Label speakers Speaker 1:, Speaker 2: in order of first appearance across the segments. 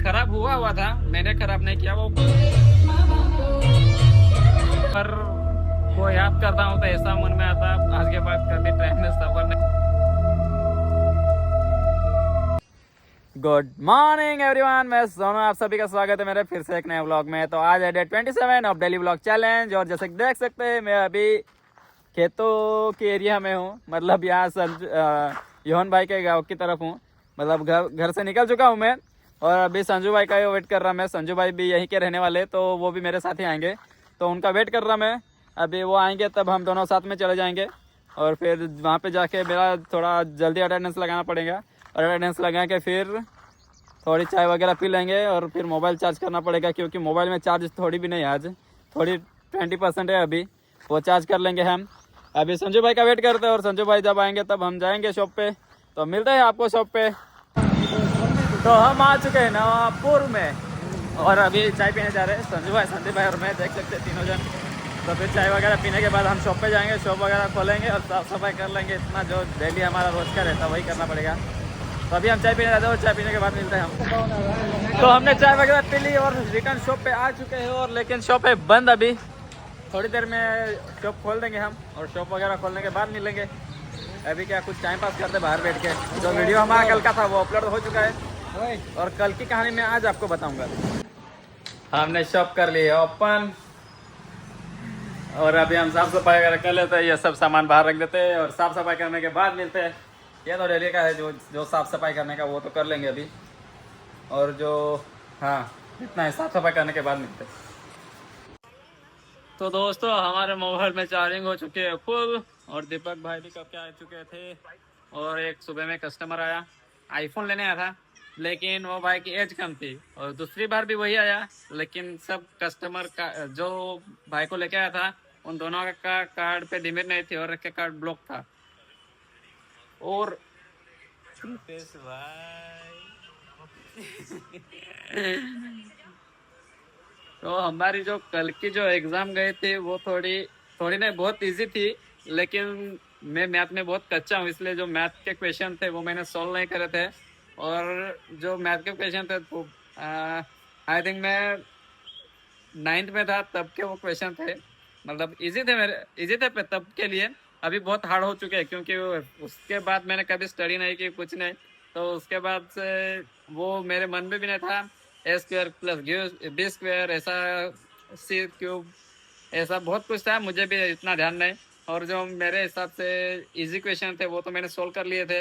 Speaker 1: खराब हुआ हुआ था, मैंने खराब नहीं किया वो, पर वो याद करता हूँ तो ऐसा मन में आता आज के बाद कभी ट्रेन में सफर नहीं। गुड मॉर्निंग एवरीवन, मैं सोनू, आप सभी का स्वागत है मेरे फिर से एक नए व्लॉग में। तो आज है day 27 of daily vlog challenge, और जैसे देख सकते हैं मैं अभी खेतों के एरिया में हूँ। मतलब यहाँ योहन भाई के गांव की तरफ हूँ। मतलब घर से निकल चुका हूँ मैं, और अभी संजू भाई का वेट कर रहा मैं। संजू भाई भी यहीं के रहने वाले, तो वो भी मेरे साथ ही आएंगे, तो उनका वेट कर रहा मैं। अभी वो आएंगे तब हम दोनों साथ में चले जाएंगे, और फिर वहाँ पे जाके मेरा थोड़ा जल्दी अटेंडेंस लगाना पड़ेगा, और अटेंडेंस लगा के फिर थोड़ी चाय वगैरह पी लेंगे, और फिर मोबाइल चार्ज करना पड़ेगा क्योंकि मोबाइल में चार्ज थोड़ी भी नहीं है आज, थोड़ी 20% है अभी, वो चार्ज कर लेंगे हम। अभी संजू भाई का वेट करते हैं, और संजू भाई जब आएंगे तब हम जाएंगे शॉप पे, तो मिलते हैं आपको शॉप पे। तो हम आ चुके हैं नवापुर में, और अभी चाय पीने जा रहे हैं संजू भाई, संदीप भाई और मैं, देख सकते हैं तीनों जन। तो फिर चाय वगैरह पीने के बाद हम शॉप पे जाएंगे, शॉप वगैरह खोलेंगे और साफ़ सफाई कर लेंगे। इतना जो डेली हमारा रोज का रहता है वही करना पड़ेगा। तो अभी हम चाय पीने जाते हैं, और चाय पीने के बाद मिलते हैं हम। तो हमने चाय वगैरह पी ली और रिटर्न शॉप पे आ चुके हैं, और लेकिन शॉप है बंद अभी। थोड़ी देर में शॉप खोल देंगे हम, और शॉप वगैरह खोलने के बाद मिलेंगे। अभी क्या कुछ टाइम पास करते बाहर बैठ के। जो वीडियो हमारा कल का था वो अपलोड हो चुका है, और कल की कहानी मैं आज आपको बताऊंगा। हमने शॉप कर ली है ओपन, और अभी हम साफ सफाई वगैरह कर लेते हैं, ये सब सामान बाहर रख देते हैं, और साफ सफाई करने के बाद मिलते हैं। ये तो डेली का है, जो साफ सफाई करने का वो तो कर लेंगे अभी, और जो हाँ इतना है, साफ सफाई करने के बाद मिलते हैं। तो दोस्तों हमारे मोबाइल में चार्जिंग हो चुकी है फुल, और दीपक भाई भी कब के आ चुके थे। और एक सुबह में कस्टमर आया, आईफोन लेने आया था, लेकिन वो भाई की एज कम थी। और दूसरी बार भी वही आया, लेकिन सब कस्टमर का जो भाई को लेके आया था उन दोनों का कार्ड पे लिमिट नहीं थी, और एक का कार्ड ब्लॉक था। और रितेश भाई तो हमारी जो कल की जो एग्जाम गई थी वो थोड़ी थोड़ी नहीं बहुत इजी थी, लेकिन मैं मैथ में बहुत कच्चा हूँ, इसलिए जो मैथ के क्वेश्चन थे वो मैंने सॉल्व नहीं करे थे। और जो मैथ के क्वेश्चन थे तो आई थिंक मैं 9th में था तब के वो क्वेश्चन थे। मतलब इजी थे, मेरे इजी थे पे तब के लिए। अभी बहुत हार्ड हो चुके हैं, क्योंकि उसके बाद मैंने कभी स्टडी नहीं की, कुछ नहीं। तो उसके बाद से वो मेरे मन में भी नहीं था। A² + B² ऐसा, C³ ऐसा बहुत कुछ था, मुझे भी इतना ध्यान नहीं। और जो मेरे हिसाब से इजी क्वेश्चन थे वो तो मैंने सोल्व कर लिए थे।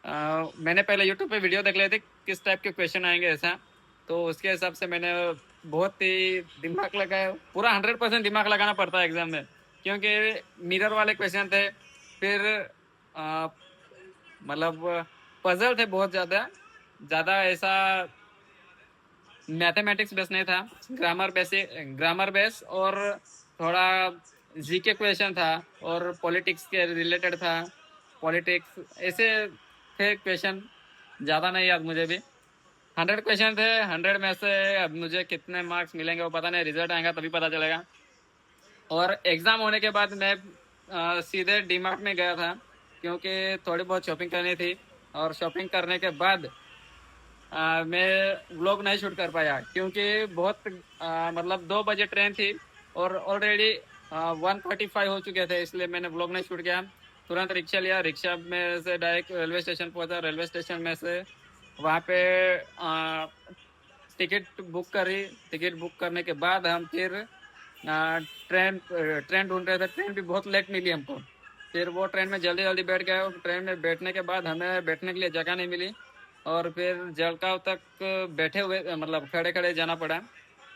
Speaker 1: मैंने पहले यूट्यूब पे वीडियो देख लिए थे किस टाइप के क्वेश्चन आएंगे ऐसा, तो उसके हिसाब से मैंने बहुत ही दिमाग लगाया। पूरा 100% दिमाग लगाना पड़ता है एग्जाम में, क्योंकि मिरर वाले क्वेश्चन थे। फिर अ, मतलब पजल थे बहुत ज़्यादा ज़्यादा, ऐसा मैथमेटिक्स बेस नहीं था, ग्रामर बेस, और थोड़ा जी के क्वेश्चन था, और पॉलिटिक्स के रिलेटेड था। पॉलिटिक्स ऐसे थे क्वेश्चन, ज़्यादा नहीं याद मुझे भी। 100 क्वेश्चन थे, 100 में से अब मुझे कितने मार्क्स मिलेंगे वो पता नहीं, रिजल्ट आएगा तभी पता चलेगा। और एग्ज़ाम होने के बाद मैं सीधे डीमार्ट में गया था, क्योंकि थोड़ी बहुत शॉपिंग करनी थी। और शॉपिंग करने के बाद मैं व्लॉग नहीं शूट कर पाया, क्योंकि बहुत मतलब 2 बजे ट्रेन थी, और ऑलरेडी 1:35 हो चुके थे, इसलिए मैंने व्लॉग नहीं शूट किया। तुरंत रिक्शा लिया, रिक्शा में से डायरेक्ट रेलवे स्टेशन पहुंचा, रेलवे स्टेशन में से वहाँ पे टिकट बुक करी। टिकट बुक करने के बाद हम फिर ट्रेन ट्रेन ढूंढ रहे थे, ट्रेन भी बहुत लेट मिली हमको। फिर वो ट्रेन में जल्दी जल्दी बैठ गए, ट्रेन में बैठने के बाद हमें बैठने के लिए जगह नहीं मिली, और फिर जलगांव तक बैठे हुए मतलब खड़े खड़े जाना पड़ा।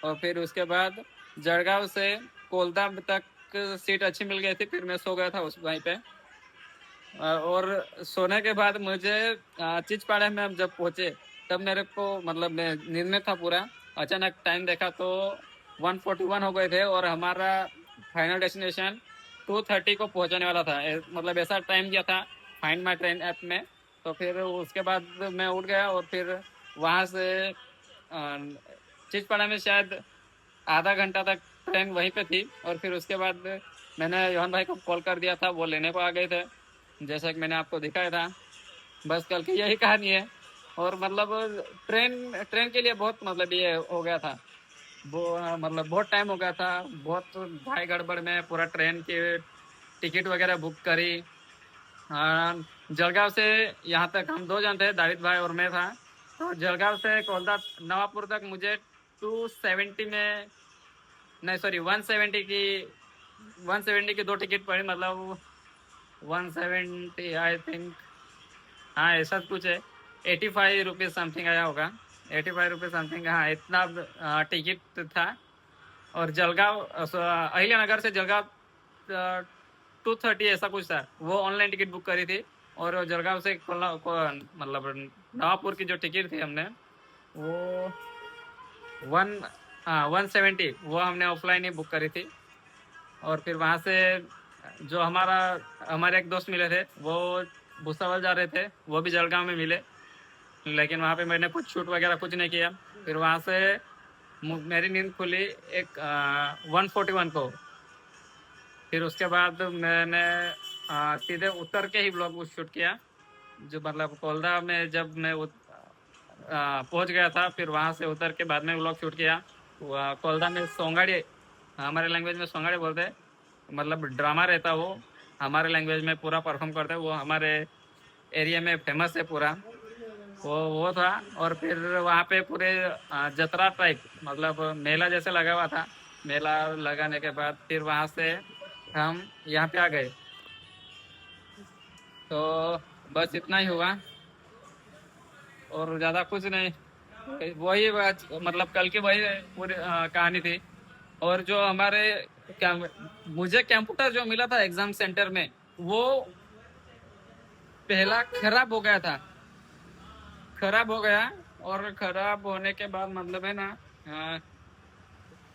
Speaker 1: और फिर उसके बाद जलगांव से कोलदा तक सीट अच्छी मिल गई थी, फिर मैं सो गया था उस वहीं पे। और सोने के बाद मुझे चिचपाड़े में हम जब पहुँचे तब मेरे को मतलब मैं नींद में था पूरा। अचानक टाइम देखा तो 1:41 हो गए थे, और हमारा फाइनल डेस्टिनेशन 2:30 को पहुंचने वाला था। मतलब ऐसा टाइम दिया था फाइंड माई ट्रेन ऐप में। तो फिर उसके बाद मैं उठ गया, और फिर वहाँ से चिचपाड़ा में शायद आधा घंटा तक ट्रेन वहीं पे थी। और फिर उसके बाद मैंने योहन भाई को कॉल कर दिया था, वो लेने को आ गए थे, जैसा कि मैंने आपको दिखाया था। बस कल की यही कहानी है। और मतलब ट्रेन ट्रेन के लिए बहुत मतलब ये हो गया था वो, मतलब बहुत टाइम हो गया था, बहुत भाई गड़बड़ में पूरा ट्रेन की टिकट वगैरह बुक करी। हाँ, जलगांव से यहाँ तक हम दो जन थे, दाविद भाई और मैं था। तो जलगांव से कोलदा नवापुर तक मुझे 270 में, नहीं सॉरी 170 की दो टिकट पड़ी, मतलब 170 आई थिंक, हाँ ऐसा कुछ है। 85 रुपीज समथिंग आया होगा, 85 रुपीज समथिंग, हाँ इतना टिकट था। और जलगांव अहिल्यानगर से जलगांव 230 ऐसा कुछ था, वो ऑनलाइन टिकट बुक करी थी। और जलगांव से मतलब नवापुर की जो टिकट थी हमने वो वन 170 वो हमने ऑफलाइन ही बुक करी थी। और फिर वहाँ से जो हमारे एक दोस्त मिले थे वो भूसावल जा रहे थे, वो भी जलगांव में मिले, लेकिन वहाँ पे मैंने कुछ शूट वगैरह कुछ नहीं किया। फिर वहाँ से मेरी नींद खुली एक 141 को। फिर उसके बाद मैंने सीधे उतर के ही ब्लॉग शूट किया, जो मतलब कोलदा में जब मैं पहुंच गया था, फिर वहां से उतर के बाद में ब्लॉग शूट किया। कोलदा में सोंगाड़ी, हमारे लैंग्वेज में सोंगाड़ी बोलते हैं, मतलब ड्रामा रहता वो, हमारे लैंग्वेज में पूरा परफॉर्म करते हैं वो, हमारे एरिया में फेमस है पूरा, वो था। और फिर वहाँ पे पूरे जतरा टाइप मतलब मेला जैसे लगा हुआ था। मेला लगाने के बाद फिर वहाँ से हम यहाँ पे आ गए। तो बस इतना ही हुआ और ज़्यादा कुछ नहीं, मतलब कल की वही पूरी कहानी थी। और जो हमारे क्या, मुझे कंप्यूटर जो मिला था एग्जाम सेंटर में, वो पहला खराब हो गया था, खराब हो गया। और खराब होने के बाद मतलब है ना,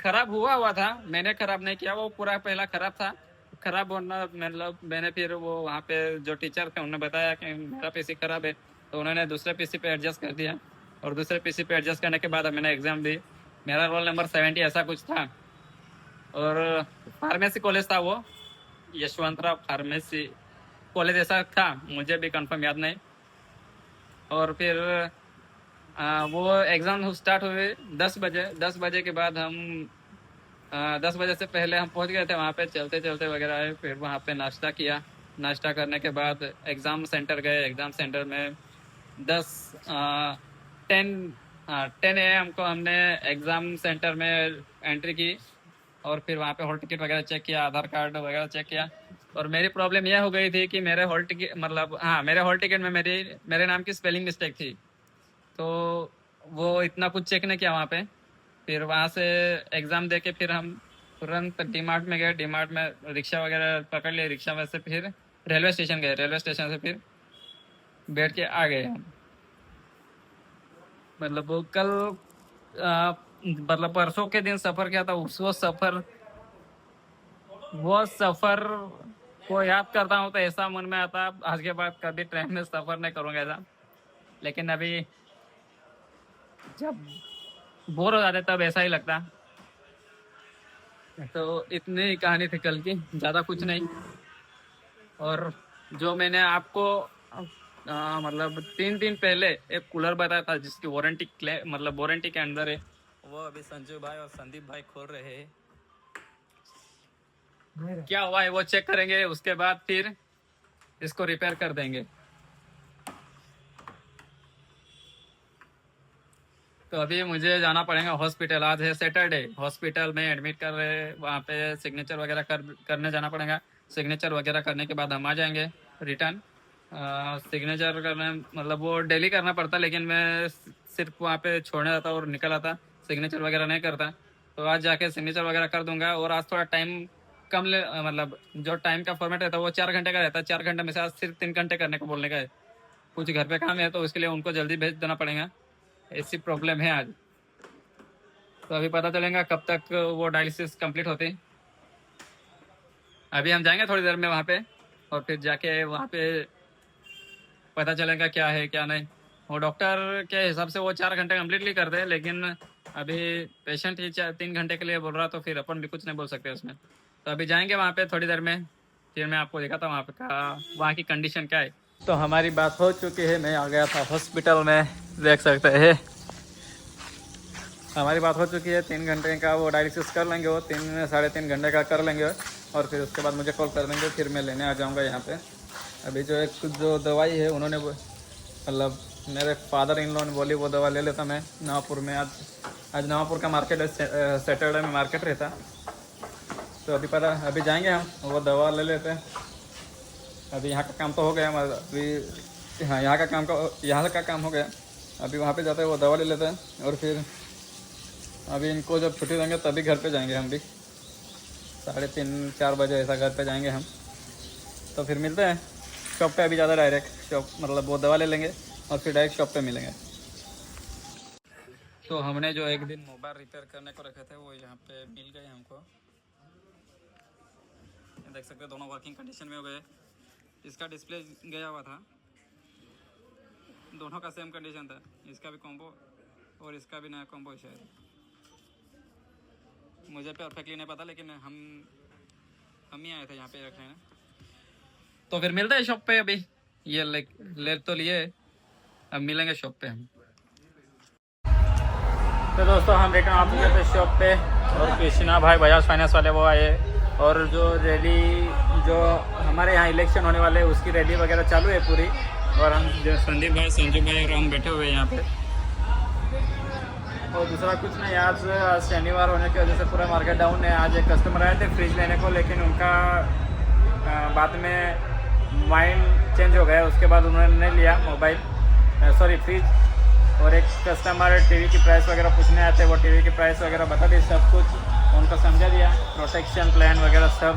Speaker 1: खराब हुआ था, मैंने खराब नहीं किया, वो पूरा पहला खराब था। खराब होना मतलब मैंने फिर वो वहाँ पे जो टीचर थे उन्होंने बताया कि मेरा पीसी खराब है, तो उन्होंने दूसरे पीसी पे एडजस्ट कर दिया। और दूसरे पीसी पे एडजस्ट करने के बाद मैंने एग्जाम दी। मेरा रोल नंबर 70 ऐसा कुछ था। और फार्मेसी कॉलेज था वो, यशवंतराव फार्मेसी कॉलेज ऐसा था, मुझे भी कंफर्म याद नहीं। और फिर वो एग्ज़ाम स्टार्ट हुए 10 बजे। 10 बजे के बाद हम 10 बजे से पहले हम पहुंच गए थे वहाँ पे, चलते चलते वगैरह आए। फिर वहाँ पे नाश्ता किया, नाश्ता करने के बाद एग्ज़ाम सेंटर गए। एग्ज़ाम सेंटर में 10 10 AM को हमने एग्ज़ाम सेंटर में एंट्री की। और फिर वहाँ पे हॉल टिकट वगैरह चेक किया, आधार कार्ड वगैरह चेक किया। और मेरी प्रॉब्लम यह हो गई थी कि मेरे हॉल टिकट मतलब, हाँ मेरे हॉल टिकट में मेरे नाम की स्पेलिंग मिस्टेक थी, तो वो इतना कुछ चेक नहीं किया वहाँ पे। फिर वहाँ से एग्ज़ाम दे के फिर हम तुरंत डी मार्ट में गए। डी मार्ट में रिक्शा वगैरह पकड़ लिए, रिक्शा में से फिर रेलवे स्टेशन गए, रेलवे स्टेशन से फिर बैठ के आ गए हम। मतलब वो कल मतलब परसों के दिन सफ़र किया था, वो सफ़र को याद करता हूँ तो ऐसा मन में आता आज के बाद कभी ट्रेन में सफ़र नहीं करूँगा ऐसा। लेकिन अभी जब बोर हो जाते तब ऐसा ही लगता। तो इतनी ही कहानी थी कल की, ज़्यादा कुछ नहीं। और जो मैंने आपको मतलब 3 दिन पहले एक कूलर बताया था जिसकी वारंटी मतलब वारंटी के अंदर है, वो अभी संजू भाई और संदीप भाई खोल रहे हैं। क्या हुआ है वो चेक करेंगे, उसके बाद फिर इसको रिपेयर कर देंगे। तो अभी मुझे जाना पड़ेगा हॉस्पिटल, आज है सैटरडे, हॉस्पिटल में एडमिट कर रहे हैं, वहाँ पे सिग्नेचर वगैरह करने जाना पड़ेगा। सिग्नेचर वगैरह करने के बाद हम आ जाएंगे रिटर्न। सिग्नेचर करने मतलब वो डेली करना पड़ता, लेकिन मैं सिर्फ वहाँ पे छोड़ने जाता और निकल आता, सिग्नेचर वगैरह नहीं करता। तो आज जाके सिग्नेचर वगैरह कर दूंगा। और आज थोड़ा टाइम कम मतलब जो टाइम का फॉर्मेट रहता है वो 4 घंटे का रहता है, 4 घंटे में से आज सिर्फ 3 घंटे करने को बोलने का है। कुछ घर पे काम है तो उसके लिए उनको जल्दी भेज देना पड़ेगा, ऐसी प्रॉब्लम है आज। तो अभी पता चलेगा कब तक वो डायलिसिस कंप्लीट होती। अभी हम जाएंगे थोड़ी देर में वहाँ पे, और फिर जाके वहाँ पे पता चलेगा क्या है क्या नहीं। वो डॉक्टर के हिसाब से वो 4 घंटे कम्प्लीटली कर दे, लेकिन अभी पेशेंट ही 3 घंटे के लिए बोल रहा, तो फिर अपन भी कुछ नहीं बोल सकते उसमें। तो अभी जाएंगे वहाँ पे थोड़ी देर में, फिर मैं आपको दिखाता हूँ वहाँ पे का वहाँ की कंडीशन क्या है। तो हमारी बात हो चुकी है, मैं आ गया था हॉस्पिटल में, देख सकते हैं हमारी बात हो चुकी है। 3 घंटे का वो डायलिसिस कर लेंगे, वो 3-3.5 घंटे का कर लेंगे और फिर उसके बाद मुझे कॉल कर देंगे, फिर मैं लेने आ जाऊंगा यहाँ पे। अभी जो दवाई है उन्होंने मतलब मेरे फादर इन लॉ ने बोली वो दवा ले लेता मैं नवापुर में। आज नवापुर का मार्केट है, सैटरडे में मार्केट रहता, तो अभी जाएंगे हम, वो दवा ले लेते हैं। अभी यहाँ का काम तो हो गया हमारा, अभी हाँ यहाँ का काम हो गया। अभी वहाँ पे जाते हैं, वो दवा ले लेते हैं और फिर अभी इनको जब छुट्टी देंगे तभी घर पे जाएंगे हम भी। 3:30-4 बजे ऐसा घर पे जाएंगे हम। तो फिर मिलते हैं शॉप पे। अभी ज़्यादा डायरेक्ट शॉप मतलब वो दवा ले लेंगे और फिर डायरेक्ट शॉप पे मिलेंगे। तो हमने जो एक दिन मोबाइल रिपेयर करने को रखे थे वो यहाँ पे मिल गए हमको। देख सकते हैं दोनों वर्किंग कंडीशन में हो गए। इसका डिस्प्ले गया हुआ था, दोनों का सेम कंडीशन था, इसका भी कॉम्बो और इसका भी नया कॉम्बो शायद, मुझे परफेक्टली नहीं पता, लेकिन हम ही आए थे यहाँ पे रखने। तो फिर मिलते हैं शॉप पे। अभी ये ले तो लिए, अब मिलेंगे शॉप पे हम। तो दोस्तों हम रिटर्न आ चुके थे शॉप पे और कृष्णा भाई बजाज फाइनेंस वाले वो आए और जो रैली जो हमारे यहाँ इलेक्शन होने वाले उसकी रैली वगैरह चालू है पूरी। और हम जो संदीप भाई, संजू भाई और हम बैठे हुए हैं यहाँ पे। और दूसरा कुछ नहीं, आज शनिवार होने की वजह से पूरा मार्केट डाउन है। आज एक कस्टमर आए थे फ्रिज लेने को, लेकिन उनका बाद में माइंड चेंज हो गया, उसके बाद उन्होंने नहीं लिया फ्रिज। और एक कस्टमर टीवी की प्राइस वगैरह पूछने आए थे, वो टीवी की प्राइस वगैरह बता दी, सब कुछ उनको समझा दिया, प्रोटेक्शन प्लान वगैरह सब।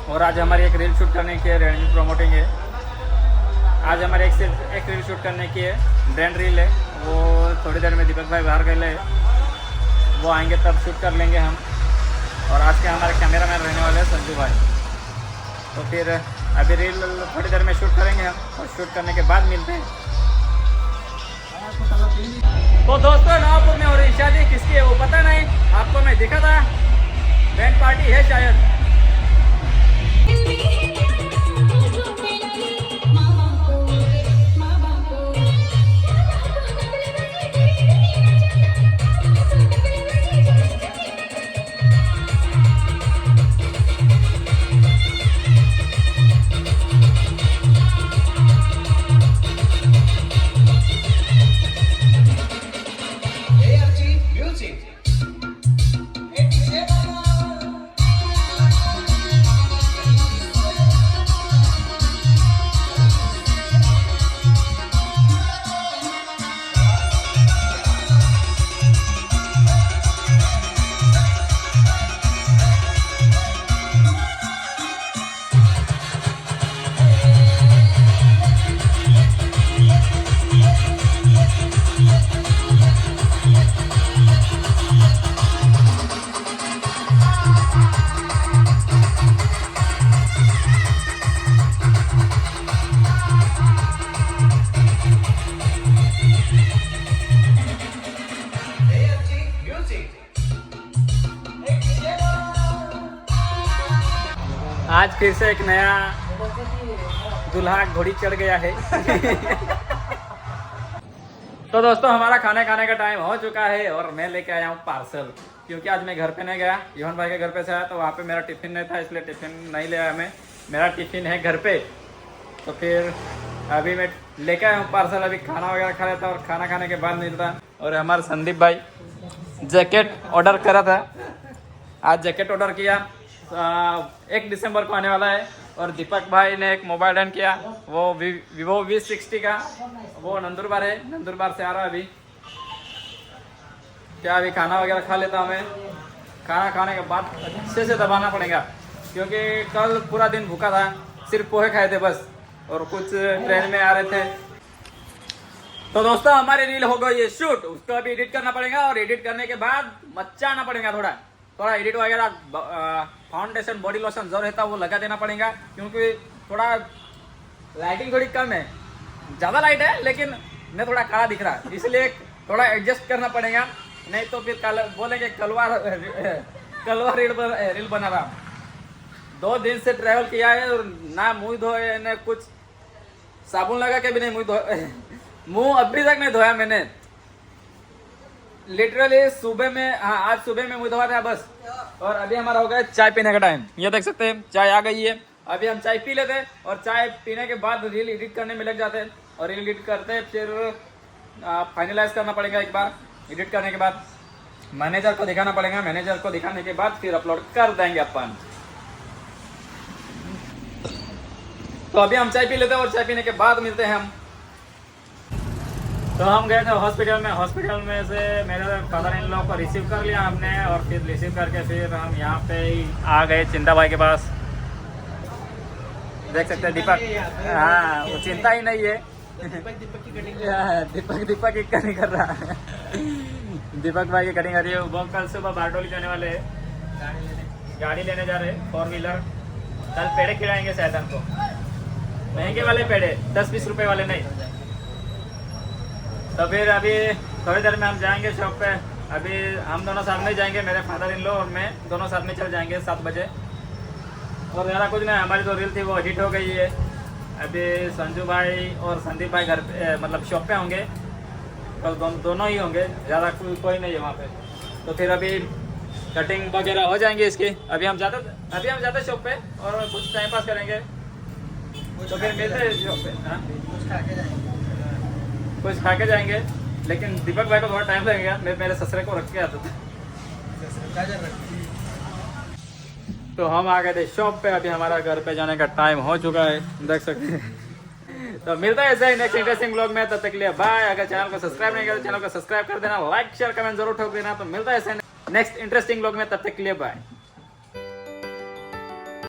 Speaker 1: और आज हमारी एक रील शूट करने की है, रेडमी प्रमोटिंग है। आज हमारे एक रील शूट करने की है, ब्रांड रील है, वो थोड़ी देर में दीपक भाई बाहर गए, वो आएंगे तब शूट कर लेंगे हम। और आज के हमारे कैमरामैन रहने वाले हैं संजू भाई। तो फिर अभी रील थोड़ी देर में शूट करेंगे हम और शूट करने के बाद मिलते हैं। तो दोस्तों नवापुर में हो रही शादी किसकी है वो पता नहीं, आपको मैं दिखा था, बैंड पार्टी है शायद। आज फिर से एक नया दूल्हा घोड़ी चढ़ गया है। तो दोस्तों हमारा खाने का टाइम हो चुका है और मैं लेके आया हूँ पार्सल, क्योंकि आज मैं घर पे नहीं गया, योहन भाई के घर पे से आया, तो वहाँ पे मेरा टिफिन नहीं था, इसलिए टिफिन नहीं ले आया मैं। मेरा टिफिन है घर पे। तो फिर अभी मैं लेके आया हूँ पार्सल, अभी खाना वगैरह खा लेता और खाना खाने के बाद मिलता। और हमारे संदीप भाई जैकेट ऑर्डर करा था, आज जैकेट ऑर्डर किया, 1 दिसंबर को आने वाला है। और दीपक भाई ने एक मोबाइल डन किया, वो Vivo V60 का, वो नंदुरबार है, नंदुरबार से आ रहा है अभी। क्या अभी खाना वगैरह खा लेता हूँ मैं, खाना खाने के बाद अच्छे से दबाना पड़ेगा, क्योंकि कल पूरा दिन भूखा था, सिर्फ पोहे खाए थे बस, और कुछ ट्रेन में आ रहे थे। तो दोस्तों हमारी रील हो गई है शूट, उसको अभी एडिट करना पड़ेगा, और एडिट करने के बाद मचाना पड़ेगा, थोड़ा एडिट वगैरह, फाउंडेशन बॉडी लोशन जो रहता है वो लगा देना पड़ेगा, क्योंकि थोड़ा लाइटिंग थोड़ी कम है, ज़्यादा लाइट है लेकिन मैं थोड़ा काला दिख रहा है, इसलिए थोड़ा एडजस्ट करना पड़ेगा, नहीं तो फिर कल बोलेंगे कलवार रील बना रहा। 2 दिन से ट्रैवल किया है और ना मुँह धोए न कुछ, साबुन लगा के भी नहीं मुंह अभी तक नहीं धोया मैंने। लिटरली सुबह में, हाँ आज सुबह में मुंह धोया था बस। और अभी हमारा हो गया चाय पीने का टाइम। ये देख सकते हैं चाय आ गई है। अभी हम चाय पी लेते हैं और चाय पीने के बाद रील एडिट करने में लग जाते हैं। और रील एडिट करते फिर फाइनलाइज करना पड़ेगा एक बार। एडिट करने के बाद मैनेजर को दिखाना पड़ेगा। मैनेजर को दिखाने के बाद फिर अपलोड कर देंगे अपन। तो अभी हम चाय पी लेते हैं और चाय पीने के बाद मिलते हैं हम। तो हम गए थे हॉस्पिटल में। हॉस्पिटल में से मेरे फादर इन लॉ को रिसीव कर लिया हमने और फिर रिसीव करके फिर हम यहाँ पे आ गए चिंता भाई के पास। देख सकते हैं दीपक, हाँ वो चिंता ही नहीं है। दीपक की कटिंग कर रहा है। दीपक भाई की कटिंग कर रही है। वो कल सुबह बारडोली जाने वाले हैं, गाड़ी लेने जा रहे हैं 4 व्हीलर। कल पेड़े खिलाएंगे सैतन को, महंगे वाले पेड़े, 10-20 रुपए वाले नहीं। तो फिर अभी थोड़ी देर में हम जाएंगे शॉप पे। अभी हम दोनों साथ में जाएंगे, मेरे फादर इन लॉ और मैं दोनों साथ में चल जाएंगे 7 बजे। और ज़्यादा कुछ नहीं, हमारी जो रील थी वो एडिट हो गई है। अभी संजू भाई और संदीप भाई घर पे मतलब शॉप पे होंगे। कल दोनों ही होंगे, ज़्यादा कोई नहीं है वहाँ पे। तो फिर अभी कटिंग वगैरह हो जाएंगे इसकी। अभी हम जाते शॉप पे और कुछ टाइम पास करेंगे। तो फिर मिलते हैं शॉप पे। हाँ कुछ खा के जाएंगे। लेकिन दीपक भाई को थोड़ा टाइम लगेगा, मैं मेरे ससुरे को रख के आता था। तो हम आ गए थे शॉप पे। अभी हमारा घर पे जाने का टाइम हो चुका है, देख सकते हैं। तो मिलता है ऐसे ही नेक्स्ट इंटरेस्टिंग ब्लॉग में। तब तक के लिए बाय। अगर चैनल को सब्सक्राइब नहीं किया तो चैनल को सब्सक्राइब कर देना, लाइक शेयर कमेंट जरूर ठोक देना। तो मिलता है ऐसे नेक्स्ट इंटरेस्टिंग ब्लॉग में, तब तक के लिए बाय।